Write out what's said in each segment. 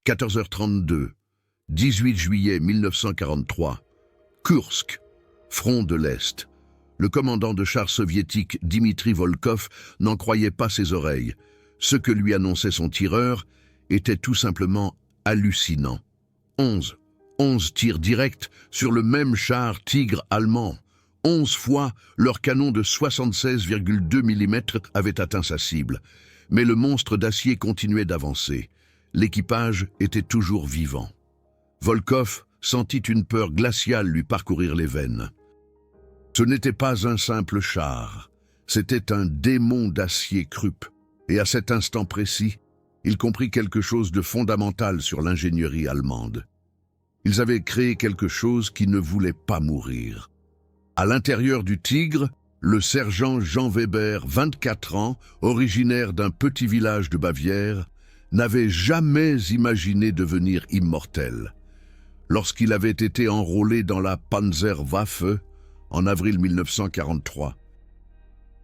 14h32, 18 juillet 1943, Kursk, front de l'Est. Le commandant de chars soviétique Dimitri Volkov n'en croyait pas ses oreilles. Ce que lui annonçait son tireur était tout simplement hallucinant. 11 tirs directs sur le même char Tigre allemand. 11 fois, leur canon de 76,2 mm avait atteint sa cible. Mais le monstre d'acier continuait d'avancer. L'équipage était toujours vivant. Volkov sentit une peur glaciale lui parcourir les veines. Ce n'était pas un simple char, c'était un démon d'acier Krupp. Et à cet instant précis, il comprit quelque chose de fondamental sur l'ingénierie allemande. Ils avaient créé quelque chose qui ne voulait pas mourir. À l'intérieur du Tigre, le sergent Jean Weber, 24 ans, originaire d'un petit village de Bavière, n'avait jamais imaginé devenir immortel. Lorsqu'il avait été enrôlé dans la Panzerwaffe en avril 1943,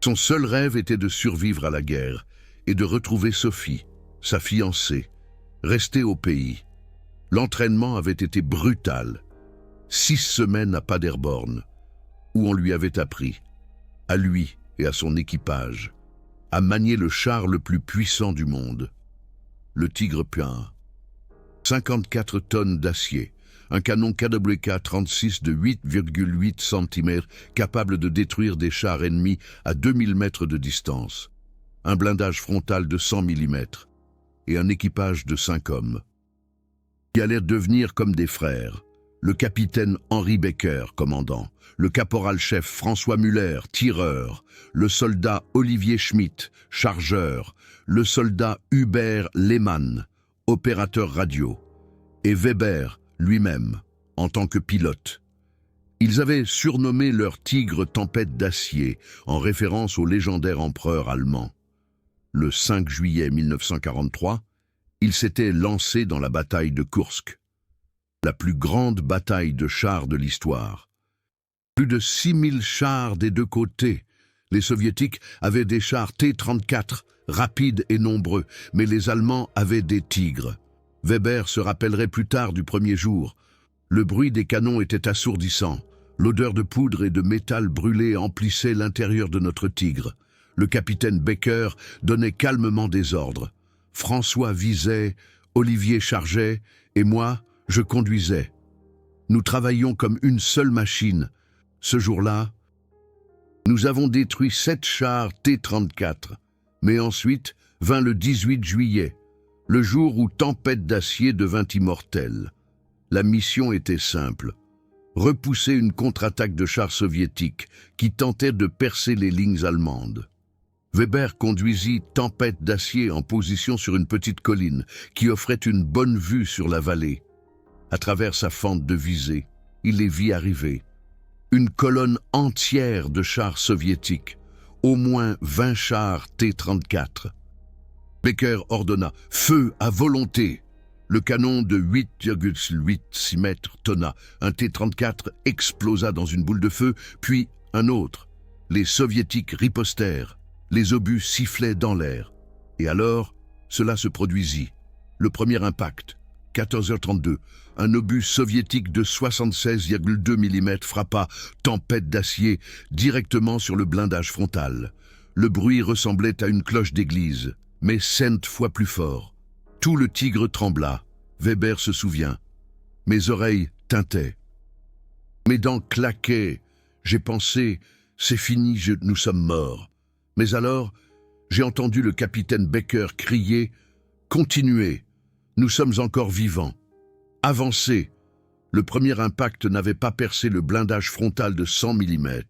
son seul rêve était de survivre à la guerre et de retrouver Sophie, sa fiancée, restée au pays. L'entraînement avait été brutal. 6 semaines à Paderborn, où on lui avait appris, à lui et à son équipage, à manier le char le plus puissant du monde, le Tigre P1. 54 tonnes d'acier, un canon KWK 36 de 8,8 cm capable de détruire des chars ennemis à 2000 mètres de distance, un blindage frontal de 100 mm et un équipage de 5 hommes, qui allèrent devenir comme des frères. Le capitaine Henri Becker, commandant, le caporal-chef François Muller, tireur, le soldat Olivier Schmitt, chargeur, le soldat Hubert Lehmann, opérateur radio, et Weber lui-même, en tant que pilote. Ils avaient surnommé leur Tigre Tempête d'acier, en référence au légendaire empereur allemand. Le 5 juillet 1943, ils s'étaient lancés dans la bataille de Kursk, la plus grande bataille de chars de l'histoire. Plus de 6000 chars des deux côtés. Les Soviétiques avaient des chars T-34, rapides et nombreux, mais les Allemands avaient des Tigres. Weber se rappellerait plus tard du premier jour. Le bruit des canons était assourdissant. L'odeur de poudre et de métal brûlé emplissait l'intérieur de notre Tigre. Le capitaine Becker donnait calmement des ordres. François visait, Olivier chargeait, et moi, je conduisais. Nous travaillions comme une seule machine. Ce jour-là, nous avons détruit 7 chars T-34. Mais ensuite vint le 18 juillet, le jour où Tempête d'acier devint immortel. La mission était simple: repousser une contre-attaque de chars soviétiques qui tentaient de percer les lignes allemandes. Weber conduisit Tempête d'acier en position sur une petite colline qui offrait une bonne vue sur la vallée. À travers sa fente de visée, il les vit arriver. Une colonne entière de chars soviétiques, au moins 20 chars T-34. Becker ordonna « Feu à volonté !» Le canon de 8,86 mètres tonna. Un T-34 explosa dans une boule de feu, puis un autre. Les Soviétiques ripostèrent. Les obus sifflaient dans l'air. Et alors, cela se produisit. Le premier impact, 14h32, un obus soviétique de 76,2 mm frappa Tempête d'acier directement sur le blindage frontal. Le bruit ressemblait à une cloche d'église, mais 100 fois plus fort. Tout le Tigre trembla. Weber se souvient. Mes oreilles tintaient. Mes dents claquaient. J'ai pensé, c'est fini, nous sommes morts. Mais alors, j'ai entendu le capitaine Becker crier « Continuez, nous sommes encore vivants. Avancez !» Le premier impact n'avait pas percé le blindage frontal de 100 mm.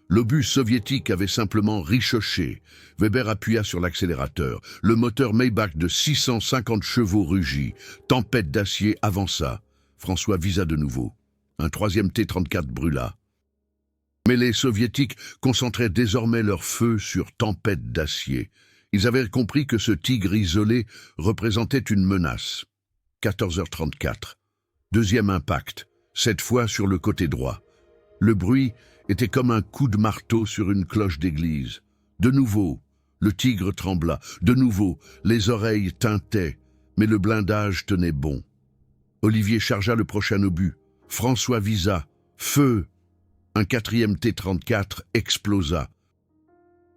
L'obus soviétique avait simplement ricoché. Weber appuya sur l'accélérateur. Le moteur Maybach de 650 chevaux rugit. Tempête d'acier avança. François visa de nouveau. Un troisième T-34 brûla. Mais les Soviétiques concentraient désormais leur feu sur Tempête d'acier. Ils avaient compris que ce Tigre isolé représentait une menace. 14h34. Deuxième impact, cette fois sur le côté droit. Le bruit était comme un coup de marteau sur une cloche d'église. De nouveau, le Tigre trembla. De nouveau, les oreilles tintaient. Mais le blindage tenait bon. Olivier chargea le prochain obus. François visa. Feu! Un quatrième T-34 explosa.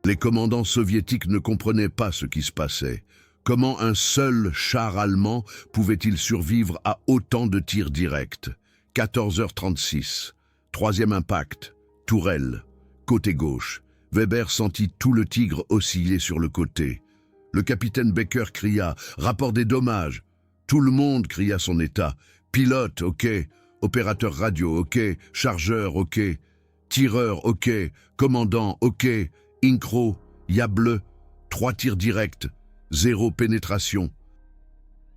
Les commandants soviétiques ne comprenaient pas ce qui se passait. Comment un seul char allemand pouvait-il survivre à autant de tirs directs? 14h36. Troisième impact. Tourelle. Côté gauche. Weber sentit tout le Tigre osciller sur le côté. Le capitaine Becker cria « Rapport des dommages !» Tout le monde cria son état. Pilote, ok. Opérateur radio, ok. Chargeur, ok. Tireur, ok. Commandant, ok. Incro, Yable, 3 tirs directs, 0 pénétration.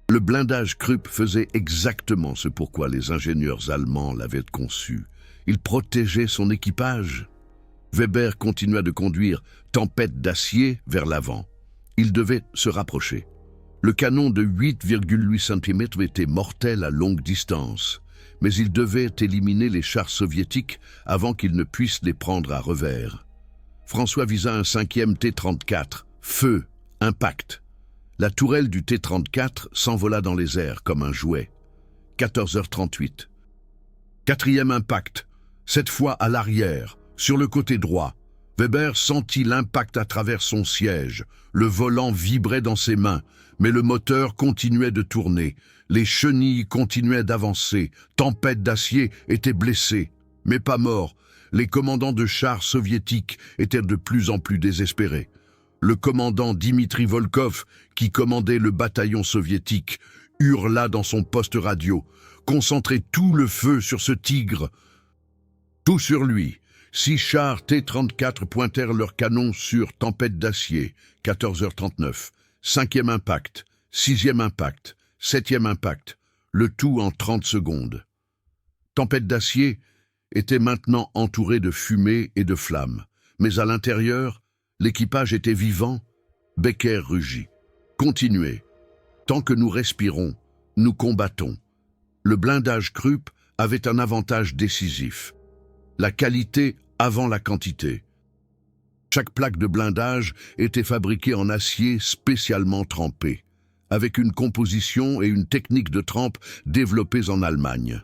Le blindage Krupp faisait exactement ce pourquoi les ingénieurs allemands l'avaient conçu. Il protégeait son équipage. Weber continua de conduire Tempête d'acier vers l'avant. Il devait se rapprocher. Le canon de 8,8 cm était mortel à longue distance, mais il devait éliminer les chars soviétiques avant qu'ils ne puissent les prendre à revers. François visa un 5e T-34. Feu, impact. La tourelle du T-34 s'envola dans les airs comme un jouet. 14h38. Quatrième impact, cette fois à l'arrière, sur le côté droit. Weber sentit l'impact à travers son siège. Le volant vibrait dans ses mains, mais le moteur continuait de tourner. Les chenilles continuaient d'avancer. Tempête d'acier était blessé, mais pas mort. Les commandants de chars soviétiques étaient de plus en plus désespérés. Le commandant Dimitri Volkov, qui commandait le bataillon soviétique, hurla dans son poste radio. Concentrez tout le feu sur ce Tigre. Tout sur lui. 6 chars T-34 pointèrent leurs canons sur Tempête d'acier. 14h39. 5e impact. 6e impact. 7e impact. Le tout en 30 secondes. Tempête d'acier était maintenant entouré de fumée et de flammes. Mais à l'intérieur, l'équipage était vivant. Becker rugit. Continuez. Tant que nous respirons, nous combattons. Le blindage Krupp avait un avantage décisif. La qualité avant la quantité. Chaque plaque de blindage était fabriquée en acier spécialement trempé, avec une composition et une technique de trempe développées en Allemagne.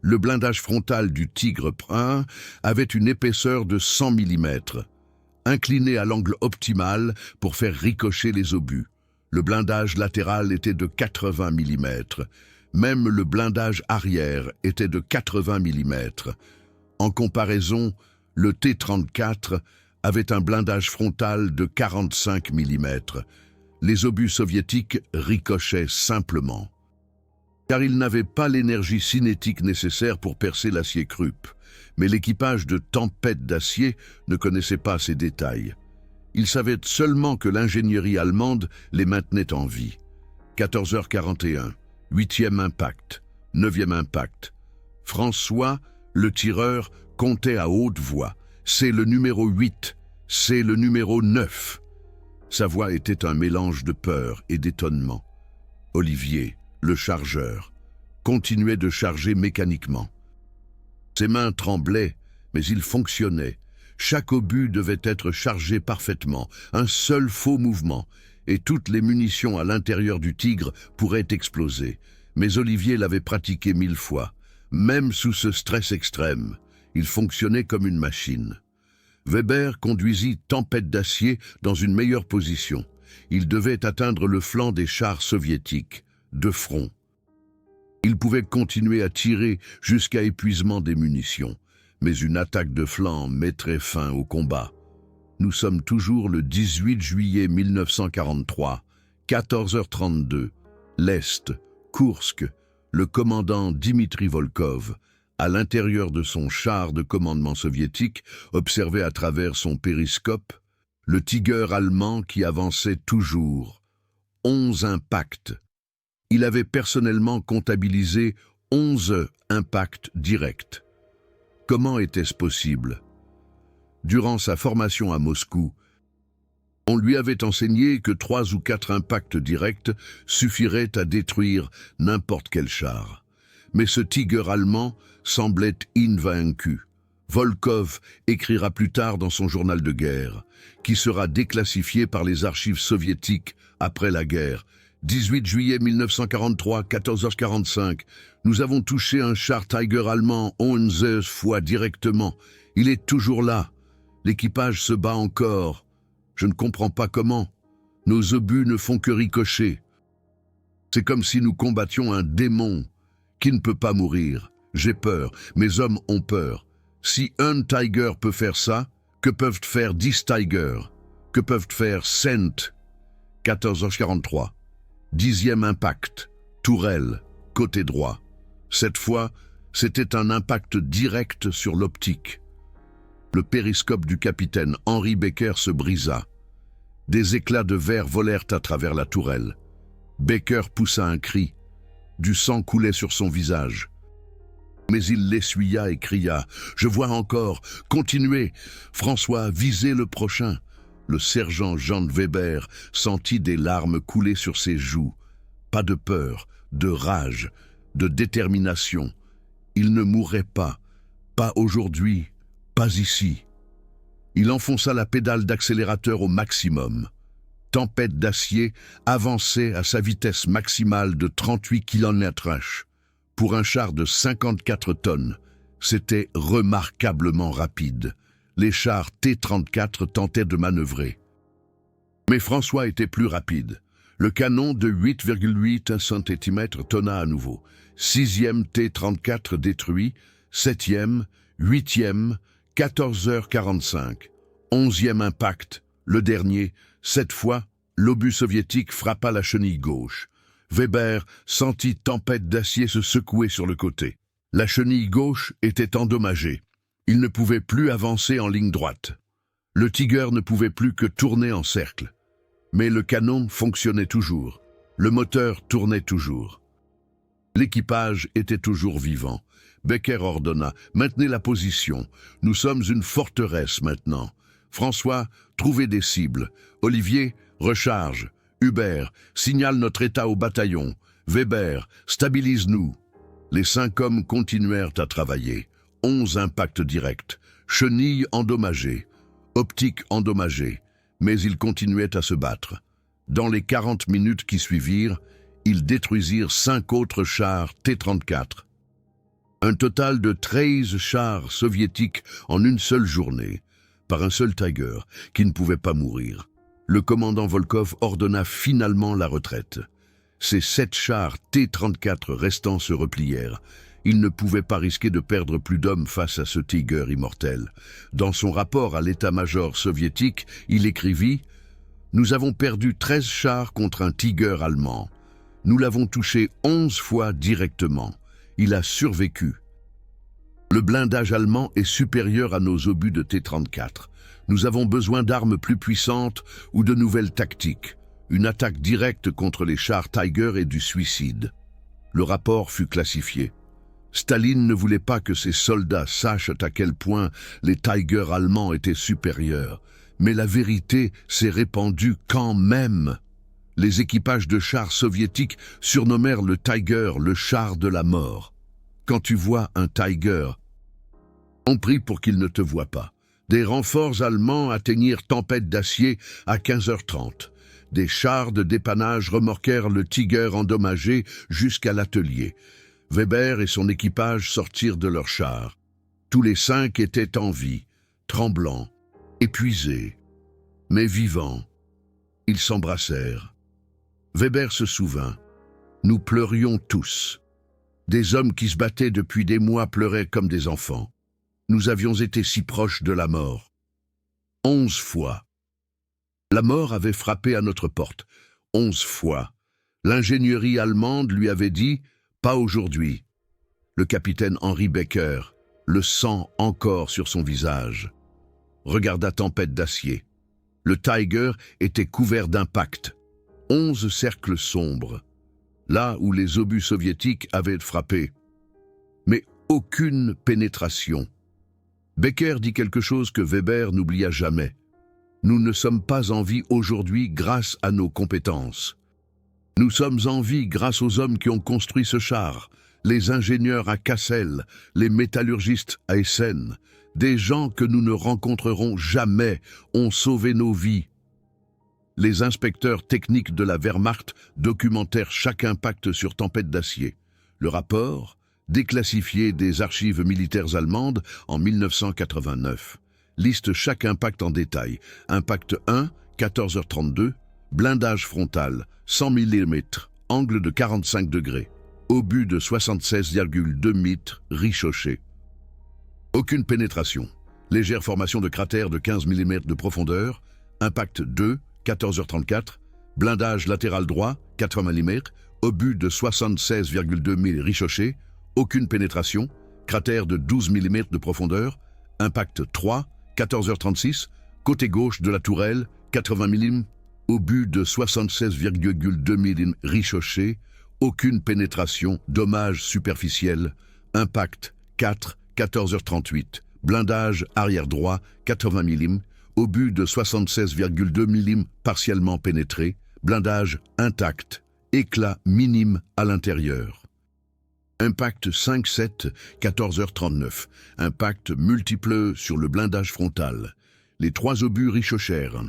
Le blindage frontal du Tigre I avait une épaisseur de 100 mm, incliné à l'angle optimal pour faire ricocher les obus. Le blindage latéral était de 80 mm. Même le blindage arrière était de 80 mm. En comparaison, le T-34 avait un blindage frontal de 45 mm. Les obus soviétiques ricochaient simplement, car ils n'avaient pas l'énergie cinétique nécessaire pour percer l'acier Krupp. Mais l'équipage de Tempête d'acier ne connaissait pas ces détails. Il savait seulement que l'ingénierie allemande les maintenait en vie. 14h41, 8e impact, 9e impact. François, le tireur, comptait à haute voix. C'est le numéro 8, c'est le numéro 9. Sa voix était un mélange de peur et d'étonnement. Olivier, le chargeur, continuait de charger mécaniquement. Ses mains tremblaient, mais il fonctionnait. Chaque obus devait être chargé parfaitement, un seul faux mouvement, et toutes les munitions à l'intérieur du Tigre pourraient exploser. Mais Olivier l'avait pratiqué 1000 fois. Même sous ce stress extrême, il fonctionnait comme une machine. Weber conduisit Tempête d'acier dans une meilleure position. Il devait atteindre le flanc des chars soviétiques, de front. Il pouvait continuer à tirer jusqu'à épuisement des munitions, mais une attaque de flanc mettrait fin au combat. Nous sommes toujours le 18 juillet 1943, 14h32, l'Est, Koursk. Le commandant Dimitri Volkov, à l'intérieur de son char de commandement soviétique, observait à travers son périscope le Tiger allemand qui avançait toujours. 11 impacts. Il avait personnellement comptabilisé 11 impacts directs. Comment était-ce possible? Durant sa formation à Moscou, on lui avait enseigné que 3 ou 4 impacts directs suffiraient à détruire n'importe quel char. Mais ce Tiger allemand semblait invaincu. Volkov écrira plus tard dans son journal de guerre, qui sera déclassifié par les archives soviétiques après la guerre. 18 juillet 1943, 14h45. Nous avons touché un char Tiger allemand 11 fois directement. Il est toujours là. L'équipage se bat encore. Je ne comprends pas comment. Nos obus ne font que ricocher. C'est comme si nous combattions un démon qui ne peut pas mourir. J'ai peur. Mes hommes ont peur. Si un Tiger peut faire ça, que peuvent faire 10 Tigers? Que peuvent faire Saint? 14h43. 10e impact. Tourelle, côté droit. Cette fois, c'était un impact direct sur l'optique. Le périscope du capitaine Henry Baker se brisa. Des éclats de verre volèrent à travers la tourelle. Baker poussa un cri. Du sang coulait sur son visage. Mais il l'essuya et cria « Je vois encore, continuez, François, visez le prochain !» Le sergent Jean Weber sentit des larmes couler sur ses joues. Pas de peur, de rage, de détermination. Il ne mourrait pas aujourd'hui, pas ici. Il enfonça la pédale d'accélérateur au maximum. Tempête d'acier avançait à sa vitesse maximale de 38 km/h. Pour un char de 54 tonnes, c'était remarquablement rapide. Les chars T-34 tentaient de manœuvrer. Mais François était plus rapide. Le canon de 8,8 cm tonna à nouveau. 6e T-34 détruit, 7e, 8e, 14h45. 11e impact, le dernier. Cette fois, l'obus soviétique frappa la chenille gauche. Weber sentit tempête d'acier se secouer sur le côté. La chenille gauche était endommagée. Il ne pouvait plus avancer en ligne droite. Le Tiger ne pouvait plus que tourner en cercle. Mais le canon fonctionnait toujours. Le moteur tournait toujours. L'équipage était toujours vivant. Baker ordonna « Maintenez la position. Nous sommes une forteresse maintenant. François, trouvez des cibles. Olivier, recharge. Hubert, signale notre état au bataillon. Weber, stabilise-nous. » Les 5 hommes continuèrent à travailler. 11 impacts directs. Chenilles endommagées. Optique endommagée. Mais ils continuaient à se battre. Dans les 40 minutes qui suivirent, ils détruisirent 5 autres chars T-34. Un total de 13 chars soviétiques en une seule journée, par un seul Tiger, qui ne pouvait pas mourir. Le commandant Volkov ordonna finalement la retraite. Ces 7 chars T-34 restants se replièrent. Il ne pouvait pas risquer de perdre plus d'hommes face à ce Tiger immortel. Dans son rapport à l'état-major soviétique, il écrivit « Nous avons perdu 13 chars contre un Tiger allemand. Nous l'avons touché 11 fois directement. Il a survécu. Le blindage allemand est supérieur à nos obus de T-34. Nous avons besoin d'armes plus puissantes ou de nouvelles tactiques. Une attaque directe contre les chars Tiger et du suicide. » Le rapport fut classifié. Staline ne voulait pas que ses soldats sachent à quel point les Tigers allemands étaient supérieurs. Mais la vérité s'est répandue quand même. Les équipages de chars soviétiques surnommèrent le Tiger le char de la mort. Quand tu vois un Tiger, on prie pour qu'il ne te voie pas. Des renforts allemands atteignirent Tempête d'acier à 15h30. Des chars de dépannage remorquèrent le Tiger endommagé jusqu'à l'atelier. Weber et son équipage sortirent de leur char. Tous les 5 étaient en vie, tremblants, épuisés, mais vivants. Ils s'embrassèrent. Weber se souvint. Nous pleurions tous. Des hommes qui se battaient depuis des mois pleuraient comme des enfants. Nous avions été si proches de la mort. 11 fois. La mort avait frappé à notre porte. 11 fois. L'ingénierie allemande lui avait dit « Pas aujourd'hui ». Le capitaine Henry Baker, le sang encore sur son visage, regarda Tempête d'acier. Le Tiger était couvert d'impacts. 11 cercles sombres, là où les obus soviétiques avaient frappé. Mais aucune pénétration. Baker dit quelque chose que Weber n'oublia jamais. Nous ne sommes pas en vie aujourd'hui grâce à nos compétences. Nous sommes en vie grâce aux hommes qui ont construit ce char, les ingénieurs à Cassel, les métallurgistes à Essen. Des gens que nous ne rencontrerons jamais ont sauvé nos vies. Les inspecteurs techniques de la Wehrmacht documentèrent chaque impact sur Tempête d'acier. Le rapport, déclassifié des archives militaires allemandes en 1989, liste chaque impact en détail. Impact 1, 14h32, blindage frontal, 100 mm, angle de 45 degrés, obus de 76,2 mètres, ricochet. Aucune pénétration. Légère formation de cratère de 15 mm de profondeur. Impact 2, 14h34, blindage latéral droit, 80 mm, obus de 76,2 mm ricochet, aucune pénétration, cratère de 12 mm de profondeur. Impact 3, 14h36, côté gauche de la tourelle, 80 mm, obus de 76,2 mm ricochet, aucune pénétration, dommage superficiel. Impact 4, 14h38, blindage arrière droit, 80 mm, obus de 76,2 mm partiellement pénétré, blindage intact, éclat minime à l'intérieur. Impact 5-7, 14h39, impact multiple sur le blindage frontal. Les 3 obus ricochèrent.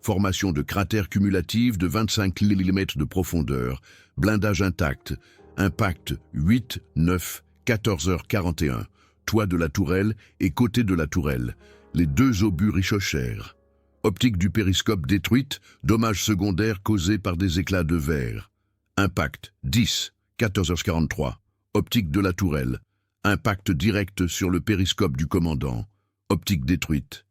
Formation de cratère cumulative de 25 mm de profondeur, blindage intact, impact 8-9, 14h41, toit de la tourelle et côté de la tourelle. Les 2 obus ricochèrent. Optique du périscope détruite, dommages secondaires causés par des éclats de verre. Impact 10, 14h43, optique de la tourelle. Impact direct sur le périscope du commandant. Optique détruite.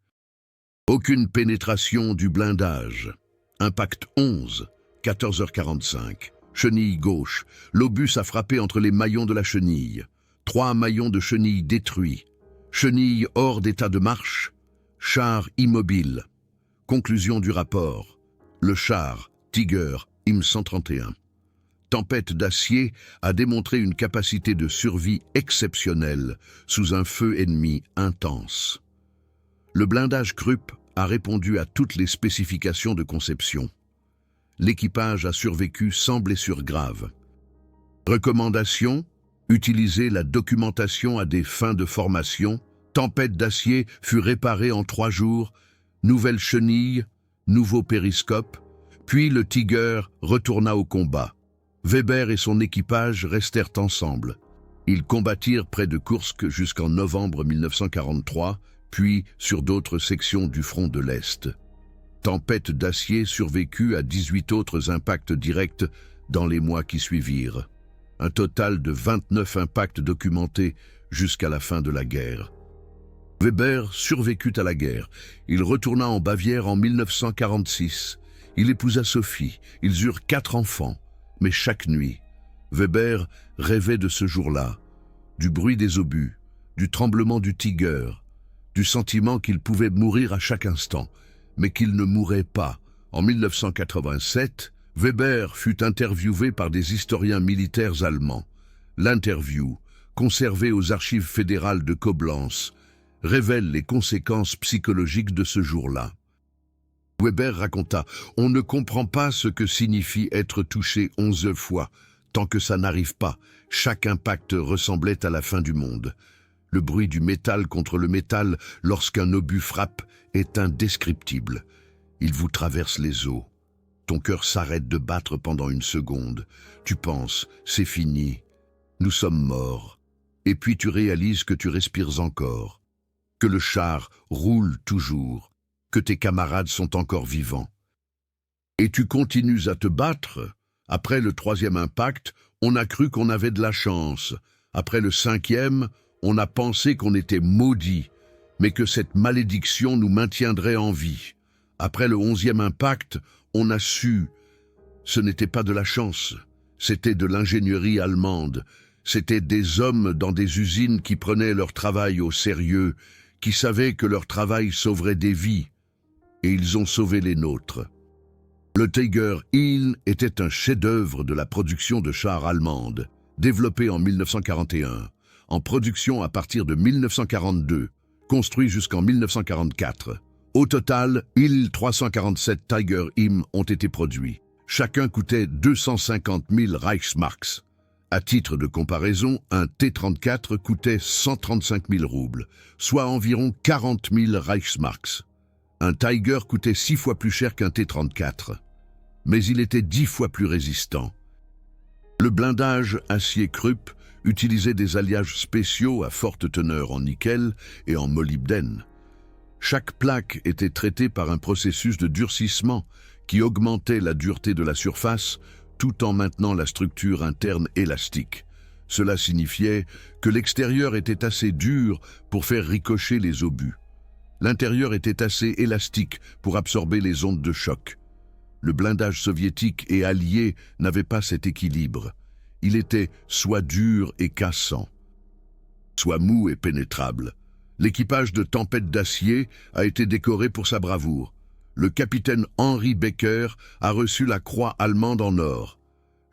Aucune pénétration du blindage. Impact 11, 14h45. Chenille gauche. L'obus a frappé entre les maillons de la chenille. 3 maillons de chenille détruits. Chenille hors d'état de marche. Char immobile. Conclusion du rapport. Le char, Tiger, IM-131. Tempête d'acier a démontré une capacité de survie exceptionnelle sous un feu ennemi intense. Le blindage Krupp a répondu à toutes les spécifications de conception. L'équipage a survécu sans blessure grave. Recommandation: utiliser la documentation à des fins de formation. Tempête d'acier fut réparée en 3 jours. Nouvelle chenille, nouveau périscope. Puis le Tiger retourna au combat. Weber et son équipage restèrent ensemble. Ils combattirent près de Kursk jusqu'en novembre 1943, puis sur d'autres sections du front de l'Est. Tempête d'acier survécut à 18 autres impacts directs dans les mois qui suivirent. Un total de 29 impacts documentés jusqu'à la fin de la guerre. Weber survécut à la guerre. Il retourna en Bavière en 1946. Il épousa Sophie. Ils eurent 4 enfants. Mais chaque nuit, Weber rêvait de ce jour-là, du bruit des obus, du tremblement du Tiger, du sentiment qu'il pouvait mourir à chaque instant, mais qu'il ne mourrait pas. En 1987, Weber fut interviewé par des historiens militaires allemands. L'interview, conservée aux archives fédérales de Koblenz, révèle les conséquences psychologiques de ce jour-là. Weber raconta « On ne comprend pas ce que signifie être touché 11 fois. Tant que ça n'arrive pas, chaque impact ressemblait à la fin du monde. Le bruit du métal contre le métal lorsqu'un obus frappe est indescriptible. Il vous traverse les os. Ton cœur s'arrête de battre pendant une seconde. Tu penses, c'est fini. Nous sommes morts. Et puis tu réalises que tu respires encore. Que le char roule toujours. Que tes camarades sont encore vivants. Et tu continues à te battre. Après le 3e impact, on a cru qu'on avait de la chance. Après le 5e, on a pensé qu'on était maudits, mais que cette malédiction nous maintiendrait en vie. Après le 11e impact, on a su. Ce n'était pas de la chance, c'était de l'ingénierie allemande. C'étaient des hommes dans des usines qui prenaient leur travail au sérieux, qui savaient que leur travail sauverait des vies. Et ils ont sauvé les nôtres. Le Tiger Hill était un chef-d'œuvre de la production de chars allemande, développé en 1941, en production à partir de 1942, construit jusqu'en 1944. Au total, 1347 Tiger Im ont été produits. Chacun coûtait 250 000 Reichsmarks. À titre de comparaison, un T-34 coûtait 135 000 roubles, soit environ 40 000 Reichsmarks. Un Tiger coûtait 6 fois plus cher qu'un T-34, mais il était 10 fois plus résistant. Le blindage acier Krupp utilisait des alliages spéciaux à forte teneur en nickel et en molybdène. Chaque plaque était traitée par un processus de durcissement qui augmentait la dureté de la surface tout en maintenant la structure interne élastique. Cela signifiait que l'extérieur était assez dur pour faire ricocher les obus. L'intérieur était assez élastique pour absorber les ondes de choc. Le blindage soviétique et allié n'avait pas cet équilibre. Il était soit dur et cassant, soit mou et pénétrable. L'équipage de Tempête d'acier a été décoré pour sa bravoure. Le capitaine Henri Becker a reçu la croix allemande en or.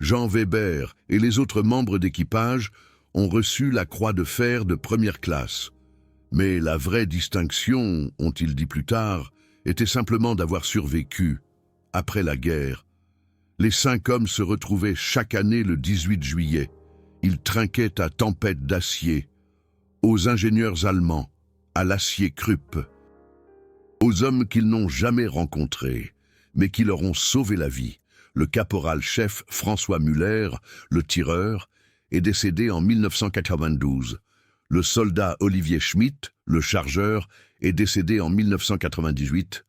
Jean Weber et les autres membres d'équipage ont reçu la croix de fer de première classe. Mais la vraie distinction, ont-ils dit plus tard, était simplement d'avoir survécu, après la guerre. Les 5 hommes se retrouvaient chaque année le 18 juillet. Ils trinquaient à Tempête d'acier, aux ingénieurs allemands, à l'acier Krupp, aux hommes qu'ils n'ont jamais rencontrés, mais qui leur ont sauvé la vie. Le caporal-chef François Muller, le tireur, est décédé en 1992. Le soldat Olivier Schmitt, le chargeur, est décédé en 1998.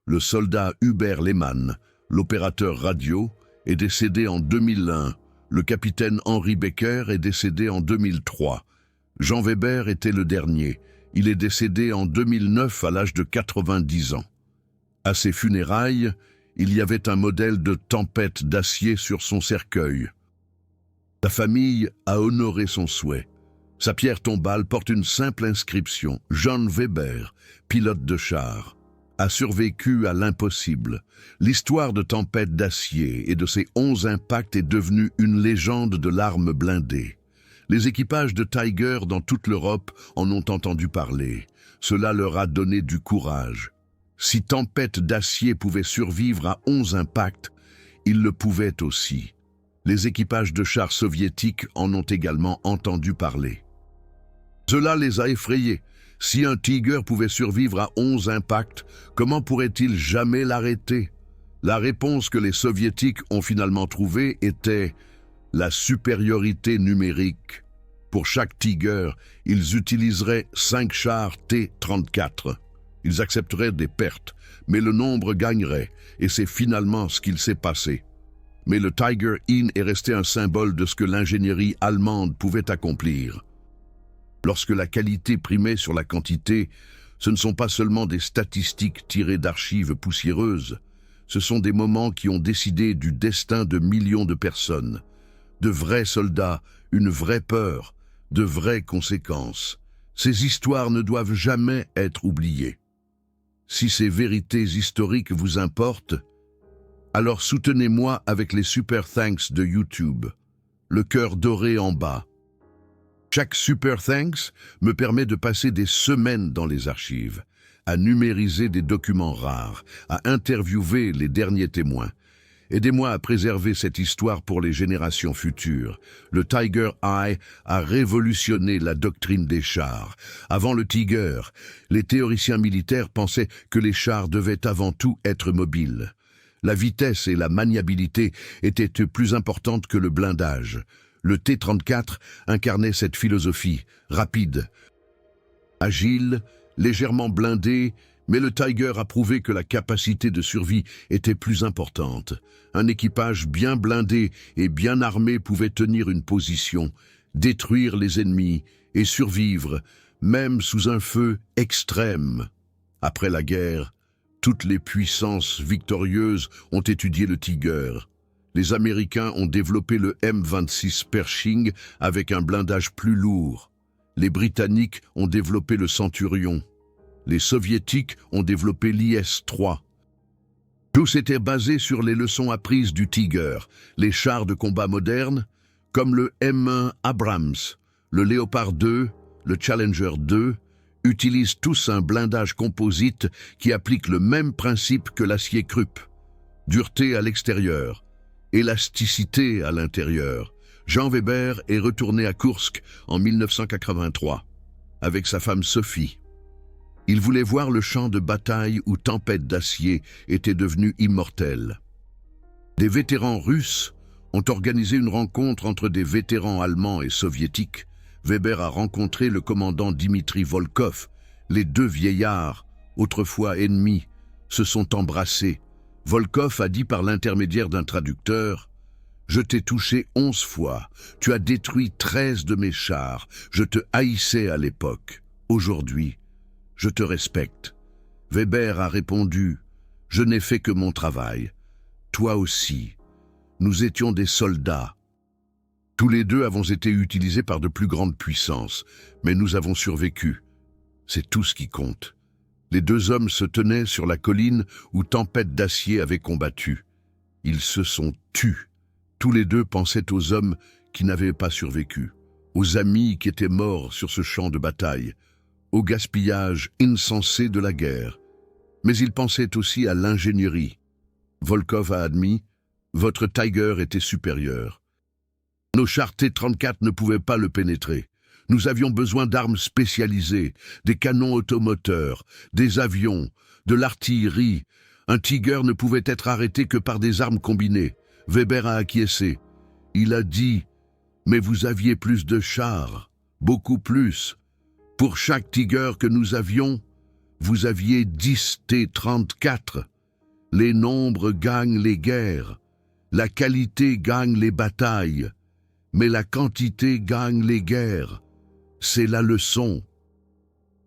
Le soldat Hubert Lehmann, l'opérateur radio, est décédé en 2001. Le capitaine Henri Becker est décédé en 2003. Jean Weber était le dernier. Il est décédé en 2009 à l'âge de 90 ans. À ses funérailles, il y avait un modèle de Tempête d'acier sur son cercueil. Sa famille a honoré son souhait. Sa pierre tombale porte une simple inscription. John Weber, pilote de char, a survécu à l'impossible. L'histoire de Tempête d'acier et de ses 11 impacts est devenue une légende de l'arme blindée. Les équipages de Tiger dans toute l'Europe en ont entendu parler. Cela leur a donné du courage. Si Tempête d'acier pouvait survivre à 11 impacts, il le pouvait aussi. Les équipages de chars soviétiques en ont également entendu parler. Cela les a effrayés. Si un Tiger pouvait survivre à 11 impacts, comment pourrait-il jamais l'arrêter? La réponse que les Soviétiques ont finalement trouvée était la supériorité numérique. Pour chaque Tiger, ils utiliseraient 5 chars T-34. Ils accepteraient des pertes, mais le nombre gagnerait, et c'est finalement ce qu'il s'est passé. Mais le Tiger I est resté un symbole de ce que l'ingénierie allemande pouvait accomplir. Lorsque la qualité primait sur la quantité, ce ne sont pas seulement des statistiques tirées d'archives poussiéreuses, ce sont des moments qui ont décidé du destin de millions de personnes, de vrais soldats, une vraie peur, de vraies conséquences. Ces histoires ne doivent jamais être oubliées. Si ces vérités historiques vous importent, alors soutenez-moi avec les Super Thanks de YouTube, le cœur doré en bas. Chaque Super Thanks me permet de passer des semaines dans les archives, à numériser des documents rares, à interviewer les derniers témoins. Aidez-moi à préserver cette histoire pour les générations futures. Le Tiger I a révolutionné la doctrine des chars. Avant le Tiger, les théoriciens militaires pensaient que les chars devaient avant tout être mobiles. La vitesse et la maniabilité étaient plus importantes que le blindage. Le T-34 incarnait cette philosophie, rapide, agile, légèrement blindé, mais le Tiger a prouvé que la capacité de survie était plus importante. Un équipage bien blindé et bien armé pouvait tenir une position, détruire les ennemis et survivre, même sous un feu extrême. Après la guerre, toutes les puissances victorieuses ont étudié le Tiger. Les Américains ont développé le M26 Pershing avec un blindage plus lourd. Les Britanniques ont développé le Centurion. Les Soviétiques ont développé l'IS-3. Tous étaient basés sur les leçons apprises du Tiger, les chars de combat modernes, comme le M1 Abrams, le Léopard 2, le Challenger 2, utilisent tous un blindage composite qui applique le même principe que l'acier Krupp. Dureté à l'extérieur, élasticité à l'intérieur. Jean Weber est retourné à Koursk en 1983 avec sa femme Sophie. Il voulait voir le champ de bataille où Tempête d'acier était devenu immortel. Des vétérans russes ont organisé une rencontre entre des vétérans allemands et soviétiques. Weber a rencontré le commandant Dimitri Volkov. Les deux vieillards, autrefois ennemis, se sont embrassés. Volkov a dit par l'intermédiaire d'un traducteur: « Je t'ai touché 11 fois, tu as détruit 13 de mes chars, je te haïssais à l'époque. Aujourd'hui, je te respecte. » Weber a répondu: « Je n'ai fait que mon travail. Toi aussi. Nous étions des soldats. Tous les deux avons été utilisés par de plus grandes puissances, mais nous avons survécu. C'est tout ce qui compte. » Les deux hommes se tenaient sur la colline où Tempête d'acier avait combattu. Ils se sont tus. Tous les deux pensaient aux hommes qui n'avaient pas survécu, aux amis qui étaient morts sur ce champ de bataille, au gaspillage insensé de la guerre. Mais ils pensaient aussi à l'ingénierie. Volkov a admis: « Votre Tiger était supérieur. Nos chars T-34 ne pouvaient pas le pénétrer. Nous avions besoin d'armes spécialisées, des canons automoteurs, des avions, de l'artillerie. Un Tiger ne pouvait être arrêté que par des armes combinées. » Weber a acquiescé. Il a dit: « Mais vous aviez plus de chars, beaucoup plus. Pour chaque Tiger que nous avions, vous aviez 10 T-34. Les nombres gagnent les guerres. La qualité gagne les batailles. Mais la quantité gagne les guerres. C'est la leçon. »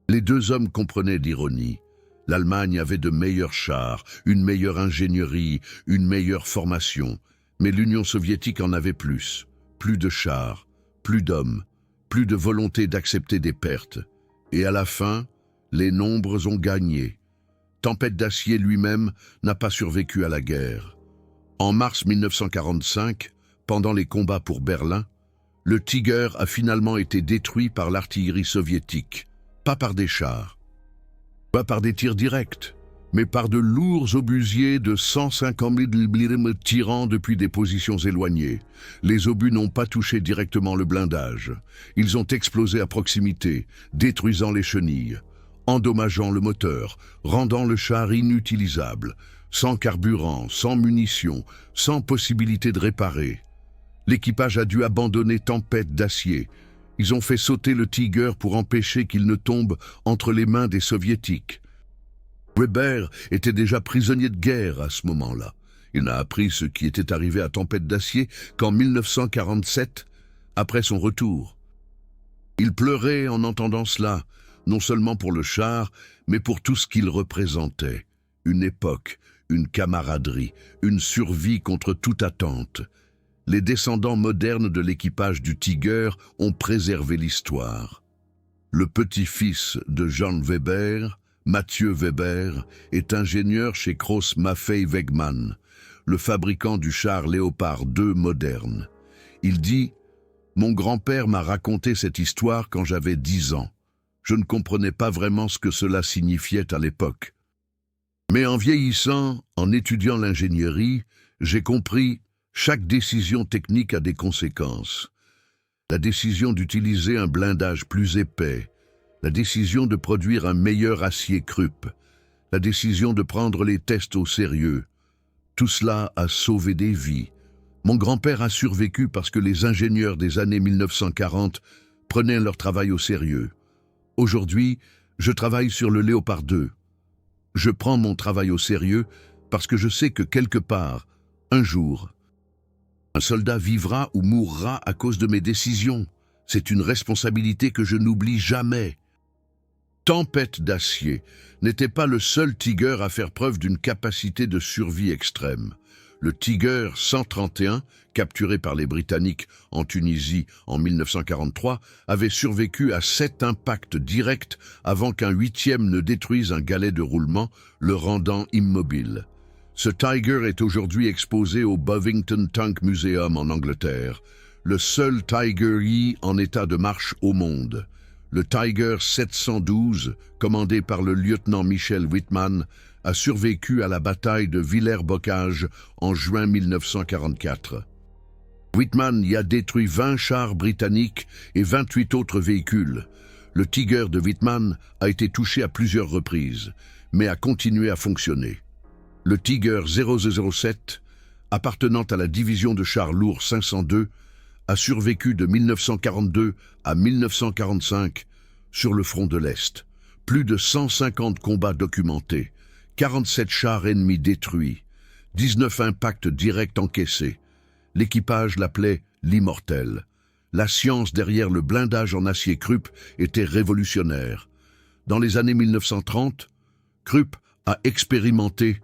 Les deux hommes comprenaient l'ironie. L'Allemagne avait de meilleurs chars, une meilleure ingénierie, une meilleure formation. Mais l'Union soviétique en avait plus. Plus de chars, plus d'hommes, plus de volonté d'accepter des pertes. Et à la fin, les nombres ont gagné. Tempête d'acier lui-même n'a pas survécu à la guerre. En mars 1945, pendant les combats pour Berlin, le Tiger a finalement été détruit par l'artillerie soviétique, pas par des chars, pas par des tirs directs, mais par de lourds obusiers de 150 000 mm tirant depuis des positions éloignées. Les obus n'ont pas touché directement le blindage. Ils ont explosé à proximité, détruisant les chenilles, endommageant le moteur, rendant le char inutilisable, sans carburant, sans munitions, sans possibilité de réparer. L'équipage a dû abandonner Tempête d'acier. Ils ont fait sauter le Tiger pour empêcher qu'il ne tombe entre les mains des Soviétiques. Weber était déjà prisonnier de guerre à ce moment-là. Il n'a appris ce qui était arrivé à Tempête d'acier qu'en 1947, après son retour. Il pleurait en entendant cela, non seulement pour le char, mais pour tout ce qu'il représentait. Une époque, une camaraderie, une survie contre toute attente. Les descendants modernes de l'équipage du Tiger ont préservé l'histoire. Le petit-fils de Jean Weber, Mathieu Weber, est ingénieur chez Krauss Maffei Wegmann, le fabricant du char Léopard 2 moderne. Il dit: « Mon grand-père m'a raconté cette histoire quand j'avais 10 ans. Je ne comprenais pas vraiment ce que cela signifiait à l'époque. Mais en vieillissant, en étudiant l'ingénierie, j'ai compris: chaque décision technique a des conséquences. La décision d'utiliser un blindage plus épais, la décision de produire un meilleur acier Krupp, la décision de prendre les tests au sérieux. Tout cela a sauvé des vies. Mon grand-père a survécu parce que les ingénieurs des années 1940 prenaient leur travail au sérieux. Aujourd'hui, je travaille sur le Léopard 2. Je prends mon travail au sérieux parce que je sais que quelque part, un jour, un soldat vivra ou mourra à cause de mes décisions. C'est une responsabilité que je n'oublie jamais. » Tempête d'acier n'était pas le seul Tiger à faire preuve d'une capacité de survie extrême. Le Tiger 131, capturé par les Britanniques en Tunisie en 1943, avait survécu à 7 impacts directs avant qu'un 8e ne détruise un galet de roulement, le rendant immobile. Ce Tiger est aujourd'hui exposé au Bovington Tank Museum en Angleterre, le seul Tiger I en état de marche au monde. Le Tiger 712, commandé par le lieutenant Michel Whitman, a survécu à la bataille de Villers-Bocage en juin 1944. Whitman y a détruit 20 chars britanniques et 28 autres véhicules. Le Tiger de Wittmann a été touché à plusieurs reprises, mais a continué à fonctionner. Le Tiger 0007, appartenant à la division de chars lourds 502, a survécu de 1942 à 1945 sur le front de l'Est. Plus de 150 combats documentés, 47 chars ennemis détruits, 19 impacts directs encaissés. L'équipage l'appelait l'immortel. La science derrière le blindage en acier Krupp était révolutionnaire. Dans les années 1930, Krupp a expérimenté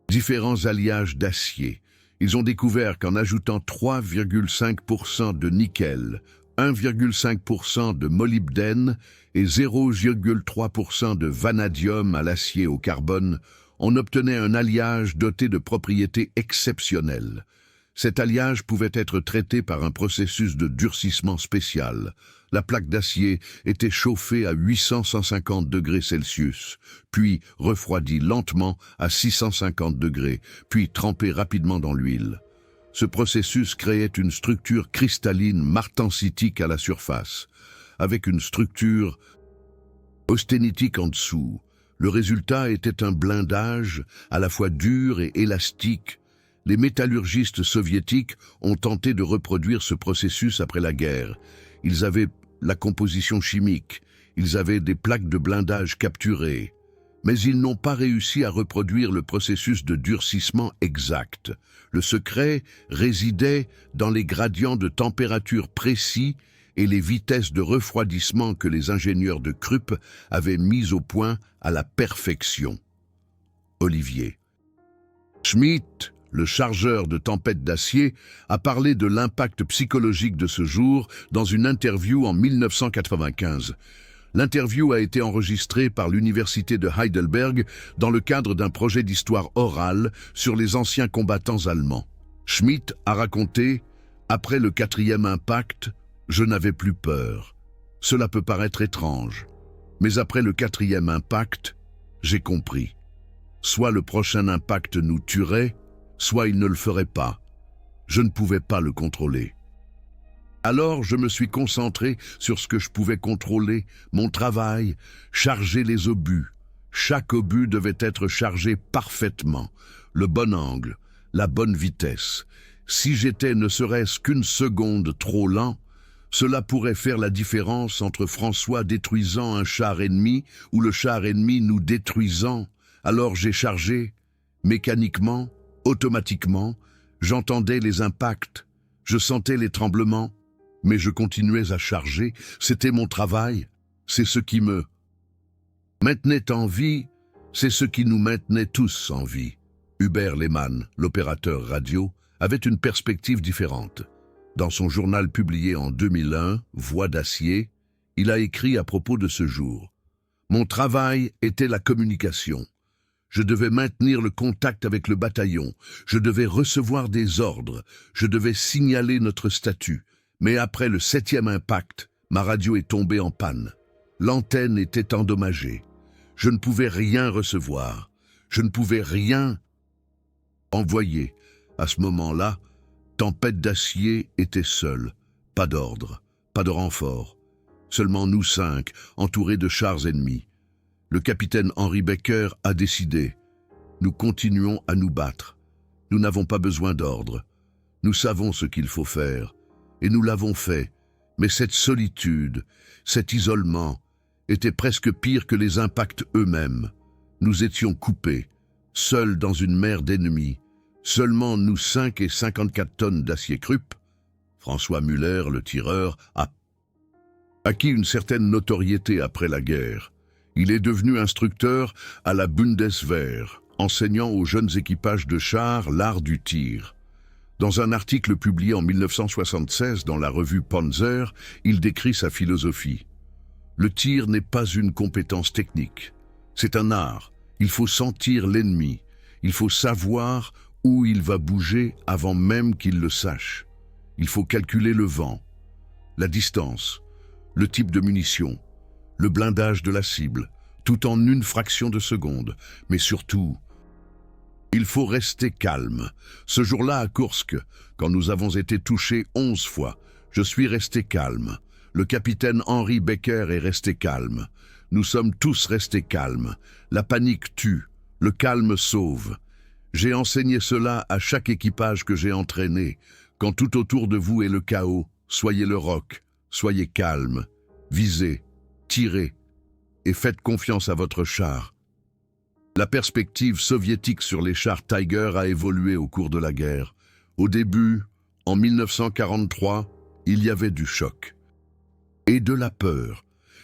différents alliages d'acier. Ils ont découvert qu'en ajoutant 3,5% de nickel, 1,5% de molybdène et 0,3% de vanadium à l'acier au carbone, on obtenait un alliage doté de propriétés exceptionnelles. Cet alliage pouvait être traité par un processus de durcissement spécial. La plaque d'acier était chauffée à 800-150 degrés Celsius, puis refroidie lentement à 650 degrés, puis trempée rapidement dans l'huile. Ce processus créait une structure cristalline martensitique à la surface, avec une structure austénitique en dessous. Le résultat était un blindage à la fois dur et élastique. Les métallurgistes soviétiques ont tenté de reproduire ce processus après la guerre. Ils avaient la composition chimique, ils avaient des plaques de blindage capturées, mais ils n'ont pas réussi à reproduire le processus de durcissement exact. Le secret résidait dans les gradients de température précis et les vitesses de refroidissement que les ingénieurs de Krupp avaient mis au point à la perfection. Olivier Schmidt, le chargeur de tempête d'acier, a parlé de l'impact psychologique de ce jour dans une interview en 1995. L'interview a été enregistrée par l'université de Heidelberg dans le cadre d'un projet d'histoire orale sur les anciens combattants allemands. Schmidt a raconté « Après le 4e impact, je n'avais plus peur. Cela peut paraître étrange, mais après le 4e impact, j'ai compris. Soit le prochain impact nous tuerait, soit il ne le ferait pas. Je ne pouvais pas le contrôler. Alors je me suis concentré sur ce que je pouvais contrôler, mon travail, charger les obus. Chaque obus devait être chargé parfaitement, le bon angle, la bonne vitesse. Si j'étais ne serait-ce qu'une seconde trop lent, cela pourrait faire la différence entre François détruisant un char ennemi ou le char ennemi nous détruisant. Alors j'ai chargé, mécaniquement, automatiquement, j'entendais les impacts, je sentais les tremblements, mais je continuais à charger, c'était mon travail, c'est ce qui me maintenait en vie, c'est ce qui nous maintenait tous en vie. Hubert Lehmann, l'opérateur radio, avait une perspective différente. Dans son journal publié en 2001, Voix d'acier, il a écrit à propos de ce jour. « Mon travail était la communication. Je devais maintenir le contact avec le bataillon, je devais recevoir des ordres, je devais signaler notre statut. Mais après le 7e impact, ma radio est tombée en panne. L'antenne était endommagée. Je ne pouvais rien recevoir. Je ne pouvais rien envoyer. À ce moment-là, Tempête d'acier était seule. Pas d'ordre, pas de renfort. Seulement nous 5, entourés de chars ennemis. Le capitaine Henry Becker a décidé. Nous continuons à nous battre. Nous n'avons pas besoin d'ordre. Nous savons ce qu'il faut faire. Et nous l'avons fait. Mais cette solitude, cet isolement, était presque pire que les impacts eux-mêmes. Nous étions coupés, seuls dans une mer d'ennemis. Seulement nous 5 et 54 tonnes d'acier Krupp. François Müller, le tireur, a acquis une certaine notoriété après la guerre. Il est devenu instructeur à la Bundeswehr, enseignant aux jeunes équipages de chars l'art du tir. Dans un article publié en 1976 dans la revue Panzer, il décrit sa philosophie. Le tir n'est pas une compétence technique. C'est un art. Il faut sentir l'ennemi. Il faut savoir où il va bouger avant même qu'il le sache. Il faut calculer le vent, la distance, le type de munition, le blindage de la cible, tout en une fraction de seconde. Mais surtout, il faut rester calme. Ce jour-là à Kursk, quand nous avons été touchés 11 fois, je suis resté calme. Le capitaine Henry Baker est resté calme. Nous sommes tous restés calmes. La panique tue, le calme sauve. J'ai enseigné cela à chaque équipage que j'ai entraîné. Quand tout autour de vous est le chaos, soyez le roc, soyez calme, visez, tirez et faites confiance à votre char. La perspective soviétique sur les chars Tiger a évolué au cours de la guerre. Au début, en 1943, il y avait du choc et de la peur.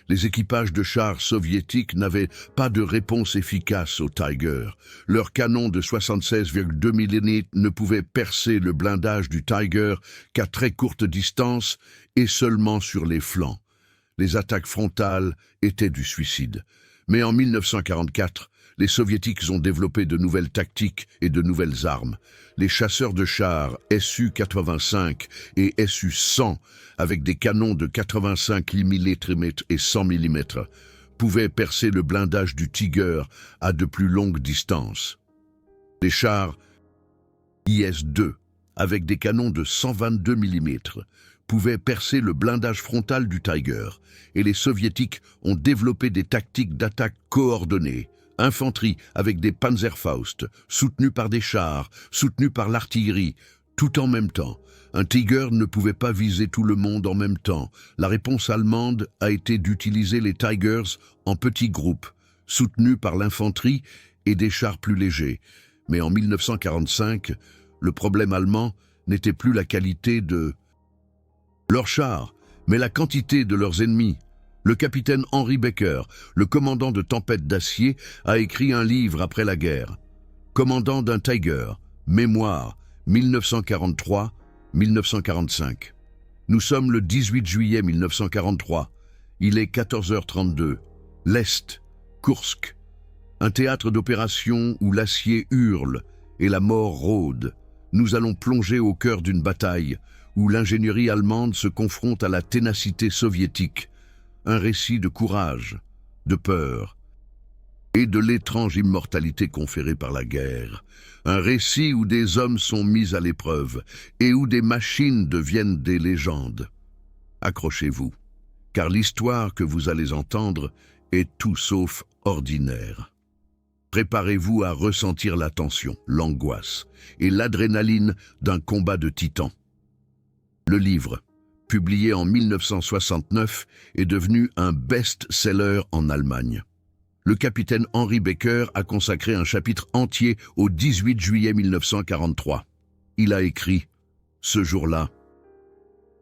Les équipages de chars soviétiques n'avaient pas de réponse efficace aux Tiger. Leurs canons de 76,2 mm ne pouvaient percer le blindage du Tiger qu'à très courte distance et seulement sur les flancs. Les attaques frontales étaient du suicide. Mais en 1944, les Soviétiques ont développé de nouvelles tactiques et de nouvelles armes. Les chasseurs de chars Su-85 et Su-100, avec des canons de 85 mm et 100 mm, pouvaient percer le blindage du Tiger à de plus longues distances. Les chars IS-2, avec des canons de 122 mm, pouvaient percer le blindage frontal du Tiger, et les Soviétiques ont développé des tactiques d'attaque coordonnées. Infanterie avec des Panzerfaust, soutenus par des chars, soutenus par l'artillerie, tout en même temps. Un Tiger ne pouvait pas viser tout le monde en même temps. La réponse allemande a été d'utiliser les Tigers en petits groupes, soutenus par l'infanterie et des chars plus légers. Mais en 1945, le problème allemand n'était plus la qualité de leurs chars, mais la quantité de leurs ennemis. Le capitaine Henry Baker, le commandant de Tempête d'acier, a écrit un livre après la guerre. Commandant d'un Tiger, Mémoire, 1943-1945. Nous sommes le 18 juillet 1943. Il est 14h32. L'Est, Kursk. Un théâtre d'opération où l'acier hurle et la mort rôde. Nous allons plonger au cœur d'une bataille où l'ingénierie allemande se confronte à la ténacité soviétique. Un récit de courage, de peur et de l'étrange immortalité conférée par la guerre. Un récit où des hommes sont mis à l'épreuve et où des machines deviennent des légendes. Accrochez-vous, car l'histoire que vous allez entendre est tout sauf ordinaire. Préparez-vous à ressentir la tension, l'angoisse et l'adrénaline d'un combat de titans. Le livre, publié en 1969, est devenu un best-seller en Allemagne. Le capitaine Henry Baker a consacré un chapitre entier au 18 juillet 1943. Il a écrit « Ce jour-là,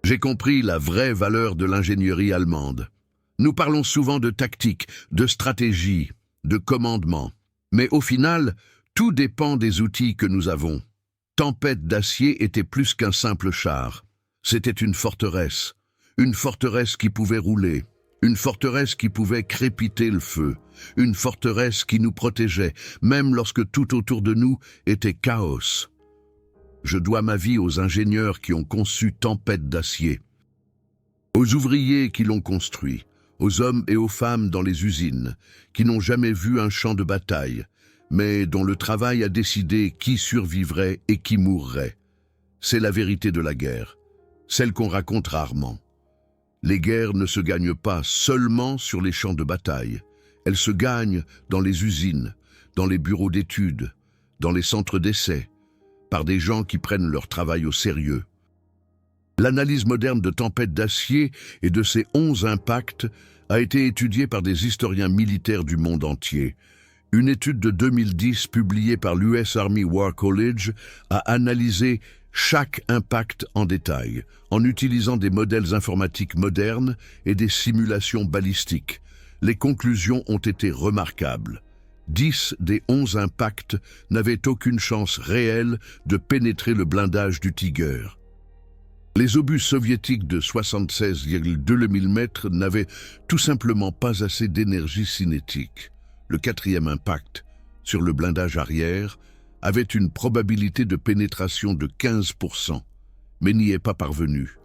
j'ai compris la vraie valeur de l'ingénierie allemande. Nous parlons souvent de tactique, de stratégie, de commandement. Mais au final, tout dépend des outils que nous avons. Tempête d'acier était plus qu'un simple char. C'était une forteresse qui pouvait rouler, une forteresse qui pouvait crépiter le feu, une forteresse qui nous protégeait, même lorsque tout autour de nous était chaos. Je dois ma vie aux ingénieurs qui ont conçu Tempête d'acier, aux ouvriers qui l'ont construit, aux hommes et aux femmes dans les usines, qui n'ont jamais vu un champ de bataille, mais dont le travail a décidé qui survivrait et qui mourrait. C'est la vérité de la guerre. Celle qu'on raconte rarement. Les guerres ne se gagnent pas seulement sur les champs de bataille. Elles se gagnent dans les usines, dans les bureaux d'études, dans les centres d'essai, par des gens qui prennent leur travail au sérieux. L'analyse moderne de Tempête d'acier et de ses 11 impacts a été étudiée par des historiens militaires du monde entier. Une étude de 2010 publiée par l'US Army War College a analysé chaque impact en détail, en utilisant des modèles informatiques modernes et des simulations balistiques. Les conclusions ont été remarquables. 10 des 11 impacts n'avaient aucune chance réelle de pénétrer le blindage du Tiger. Les obus soviétiques de 76,2 mm n'avaient tout simplement pas assez d'énergie cinétique. Le 4e impact, sur le blindage arrière, avait une probabilité de pénétration de 15%, mais n'y est pas parvenu.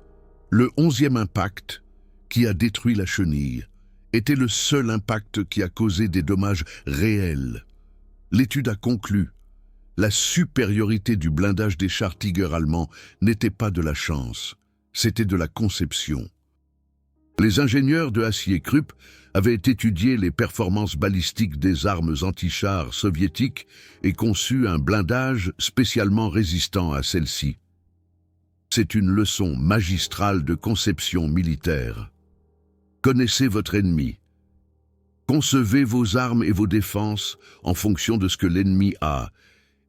Le 11e impact, qui a détruit la chenille, était le seul impact qui a causé des dommages réels. L'étude a conclu: la supériorité du blindage des chars Tiger allemands n'était pas de la chance, c'était de la conception. Les ingénieurs de Acier Krupp avaient étudié les performances balistiques des armes anti-chars soviétiques et conçu un blindage spécialement résistant à celles-ci. C'est une leçon magistrale de conception militaire. Connaissez votre ennemi. Concevez vos armes et vos défenses en fonction de ce que l'ennemi a,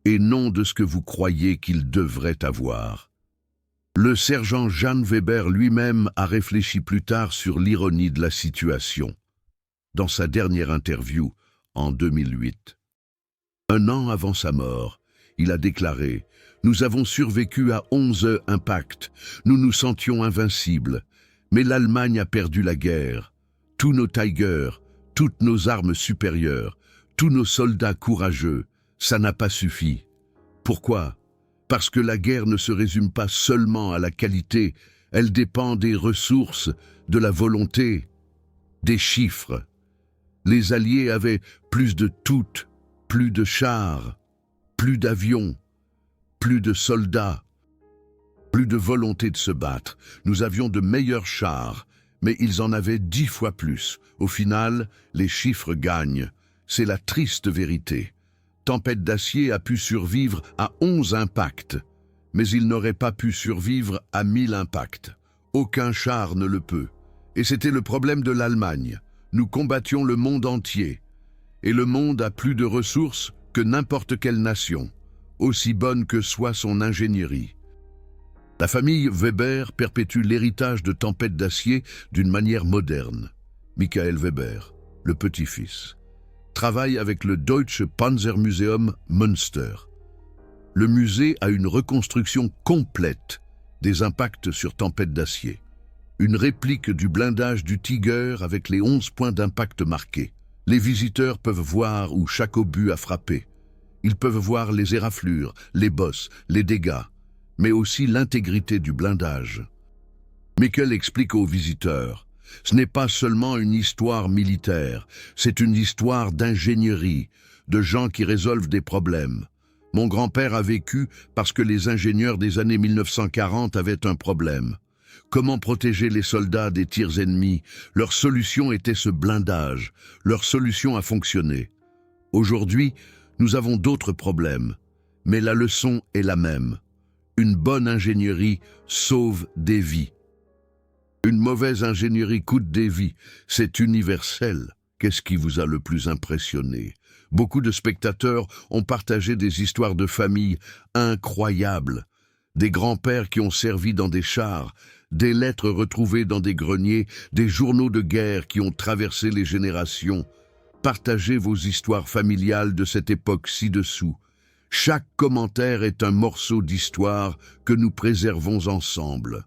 et non de ce que vous croyez qu'il devrait avoir. Le sergent Jan Weber lui-même a réfléchi plus tard sur l'ironie de la situation, dans sa dernière interview en 2008. Un an avant sa mort, il a déclaré « Nous avons survécu à 11 impacts, nous nous sentions invincibles, mais l'Allemagne a perdu la guerre. Tous nos Tigers, toutes nos armes supérieures, tous nos soldats courageux, ça n'a pas suffi. Pourquoi ? Parce que la guerre ne se résume pas seulement à la qualité, elle dépend des ressources, de la volonté, des chiffres. Les Alliés avaient plus de toutes, plus de chars, plus d'avions, plus de soldats, plus de volonté de se battre. Nous avions de meilleurs chars, mais ils en avaient 10 fois plus. Au final, les chiffres gagnent. C'est la triste vérité. Tempête d'acier a pu survivre à 11 impacts, mais il n'aurait pas pu survivre à 1000 impacts. Aucun char ne le peut. Et c'était le problème de l'Allemagne. Nous combattions le monde entier. Et le monde a plus de ressources que n'importe quelle nation, aussi bonne que soit son ingénierie. La famille Weber perpétue l'héritage de Tempête d'acier d'une manière moderne. Michael Weber, le petit-fils, travaille avec le Deutsche Panzermuseum Münster. Le musée a une reconstruction complète des impacts sur Tempête d'acier. Une réplique du blindage du Tiger avec les 11 points d'impact marqués. Les visiteurs peuvent voir où chaque obus a frappé. Ils peuvent voir les éraflures, les bosses, les dégâts, mais aussi l'intégrité du blindage. Michael explique aux visiteurs, ce n'est pas seulement une histoire militaire, c'est une histoire d'ingénierie, de gens qui résolvent des problèmes. Mon grand-père a vécu parce que les ingénieurs des années 1940 avaient un problème. Comment protéger les soldats des tirs ennemis? Leur solution était ce blindage. Leur solution a fonctionné. Aujourd'hui, nous avons d'autres problèmes, mais la leçon est la même. Une bonne ingénierie sauve des vies. Une mauvaise ingénierie coûte des vies. C'est universel. Qu'est-ce qui vous a le plus impressionné? Beaucoup de spectateurs ont partagé des histoires de famille incroyables. Des grands-pères qui ont servi dans des chars, des lettres retrouvées dans des greniers, des journaux de guerre qui ont traversé les générations. Partagez vos histoires familiales de cette époque ci-dessous. Chaque commentaire est un morceau d'histoire que nous préservons ensemble.